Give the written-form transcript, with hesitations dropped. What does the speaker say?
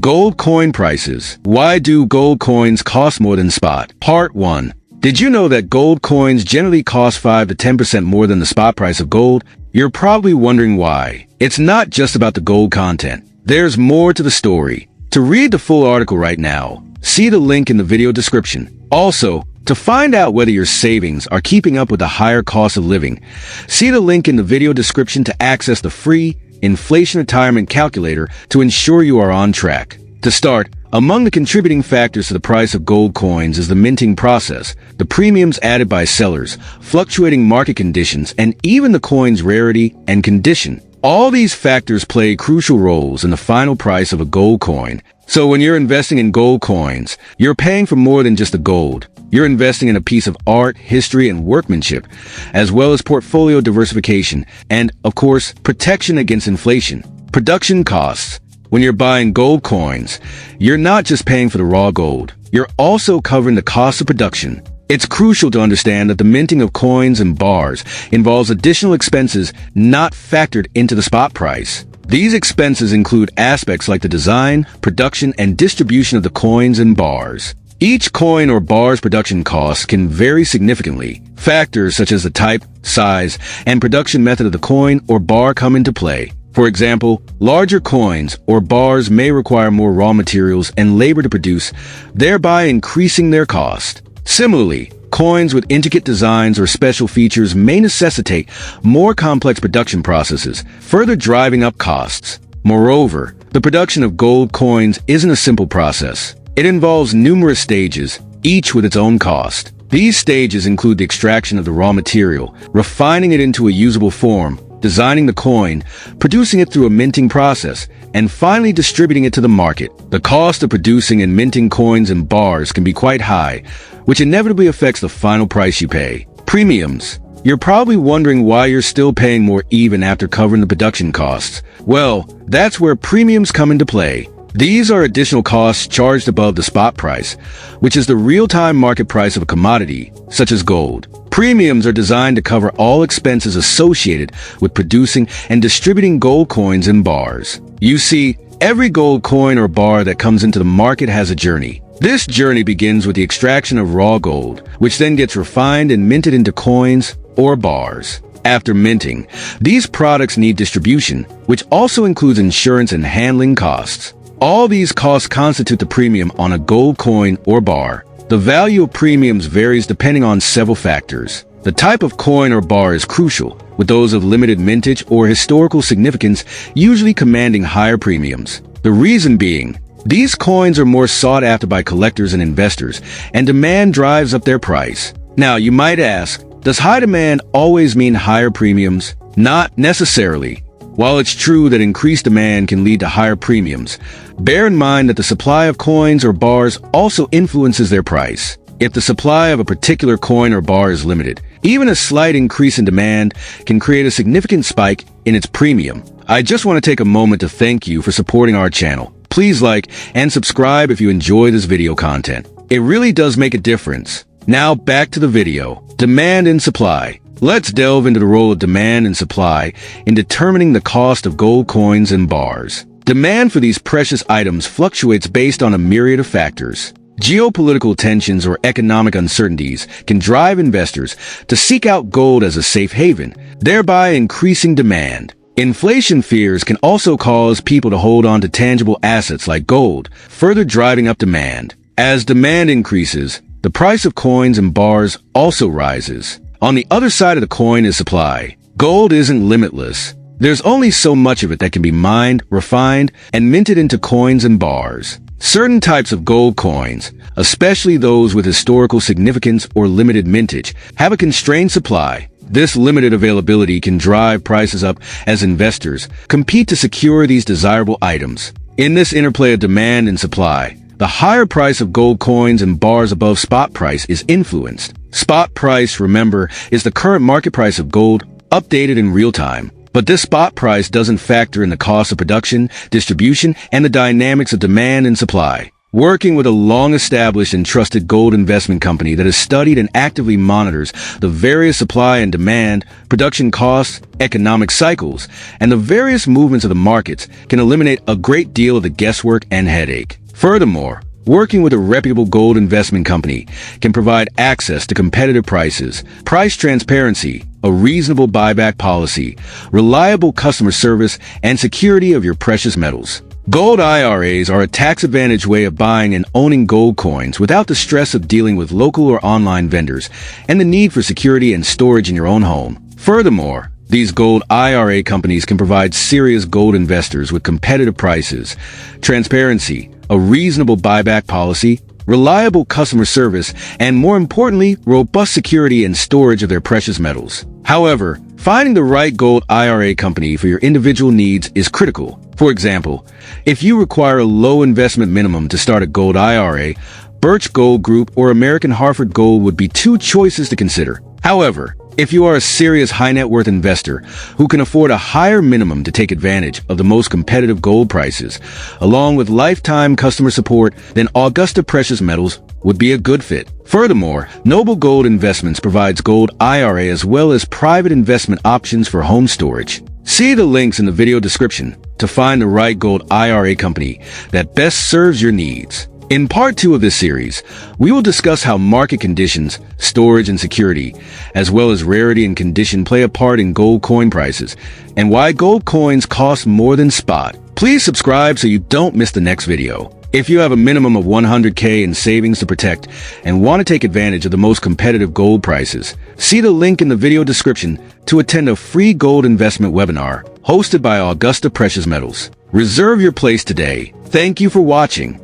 Gold coin prices. Why do gold coins cost more than spot? Part 1. Did you know that gold coins generally cost 5 to 10% more than the spot price of gold? You're probably wondering why. It's not just about the gold content. There's more to the story. To read the full article right now, see the link in the video description. Also, to find out whether your savings are keeping up with the higher cost of living, see the link in the video description to access the free Inflation Retirement Calculator to ensure you are on track. To start, among the contributing factors to the price of gold coins is the minting process, the premiums added by sellers, fluctuating market conditions, and even the coin's rarity and condition. All these factors play crucial roles in the final price of a gold coin. So when you're investing in gold coins, you're paying for more than just the gold. You're investing in a piece of art, history, and workmanship, as well as portfolio diversification and, of course, protection against inflation. Production costs. When you're buying gold coins, you're not just paying for the raw gold. You're also covering the cost of production. It's crucial to understand that the minting of coins and bars involves additional expenses not factored into the spot price. These expenses include aspects like the design, production, and distribution of the coins and bars. Each coin or bar's production costs can vary significantly. Factors such as the type, size, and production method of the coin or bar come into play. For example, larger coins or bars may require more raw materials and labor to produce, thereby increasing their cost. Similarly, coins with intricate designs or special features may necessitate more complex production processes, further driving up costs. Moreover, the production of gold coins isn't a simple process. It involves numerous stages, each with its own cost. These stages include the extraction of the raw material, refining it into a usable form, designing the coin, producing it through a minting process, and finally distributing it to the market. The cost of producing and minting coins and bars can be quite high, which inevitably affects the final price you pay. Premiums. You're probably wondering why you're still paying more even after covering the production costs. Well, that's where premiums come into play. These are additional costs charged above the spot price, which is the real-time market price of a commodity, such as gold. Premiums are designed to cover all expenses associated with producing and distributing gold coins and bars. You see, every gold coin or bar that comes into the market has a journey. This journey begins with the extraction of raw gold, which then gets refined and minted into coins or bars. After minting, these products need distribution, which also includes insurance and handling costs. All these costs constitute the premium on a gold coin or bar. The value of premiums varies depending on several factors. The type of coin or bar is crucial, with those of limited mintage or historical significance usually commanding higher premiums. The reason being, these coins are more sought after by collectors and investors, and demand drives up their price. Now, you might ask, does high demand always mean higher premiums? Not necessarily. While it's true that increased demand can lead to higher premiums, bear in mind that the supply of coins or bars also influences their price. If the supply of a particular coin or bar is limited, even a slight increase in demand can create a significant spike in its premium. I just want to take a moment to thank you for supporting our channel. Please like and subscribe if you enjoy this video content. It really does make a difference. Now back to the video. Demand and supply. Let's delve into the role of demand and supply in determining the cost of gold coins and bars. Demand for these precious items fluctuates based on a myriad of factors. Geopolitical tensions or economic uncertainties can drive investors to seek out gold as a safe haven, thereby increasing demand. Inflation fears can also cause people to hold on to tangible assets like gold, further driving up demand. As demand increases, the price of coins and bars also rises. On the other side of the coin is supply. Gold isn't limitless. There's only so much of it that can be mined, refined, and minted into coins and bars. Certain types of gold coins, especially those with historical significance or limited mintage, have a constrained supply. This limited availability can drive prices up as investors compete to secure these desirable items. In this interplay of demand and supply, the higher price of gold coins and bars above spot price is influenced. Spot price, remember, is the current market price of gold, updated in real time. But this spot price doesn't factor in the cost of production, distribution, and the dynamics of demand and supply. Working with a long-established and trusted gold investment company that has studied and actively monitors the various supply and demand, production costs, economic cycles, and the various movements of the markets can eliminate a great deal of the guesswork and headache. Furthermore, working with a reputable gold investment company can provide access to competitive prices, price transparency, a reasonable buyback policy, reliable customer service, and security of your precious metals. Gold IRAs are a tax-advantaged way of buying and owning gold coins without the stress of dealing with local or online vendors and the need for security and storage in your own home. Furthermore, these gold IRA companies can provide serious gold investors with competitive prices, transparency, a reasonable buyback policy, reliable customer service, and more importantly, robust security and storage of their precious metals. However, finding the right gold IRA company for your individual needs is critical. For example, if you require a low investment minimum to start a gold IRA, Birch Gold Group or American Hartford Gold would be two choices to consider. However, if you are a serious high net worth investor who can afford a higher minimum to take advantage of the most competitive gold prices, along with lifetime customer support, then Augusta Precious Metals would be a good fit. Furthermore, Noble Gold Investments provides gold IRA as well as private investment options for home storage. See the links in the video description to find the right gold IRA company that best serves your needs. In part 2 of this series, we will discuss how market conditions, storage and security, as well as rarity and condition play a part in gold coin prices, and why gold coins cost more than spot. Please subscribe so you don't miss the next video. If you have a minimum of $100K in savings to protect and want to take advantage of the most competitive gold prices, see the link in the video description to attend a free gold investment webinar hosted by Augusta Precious Metals. Reserve your place today. Thank you for watching.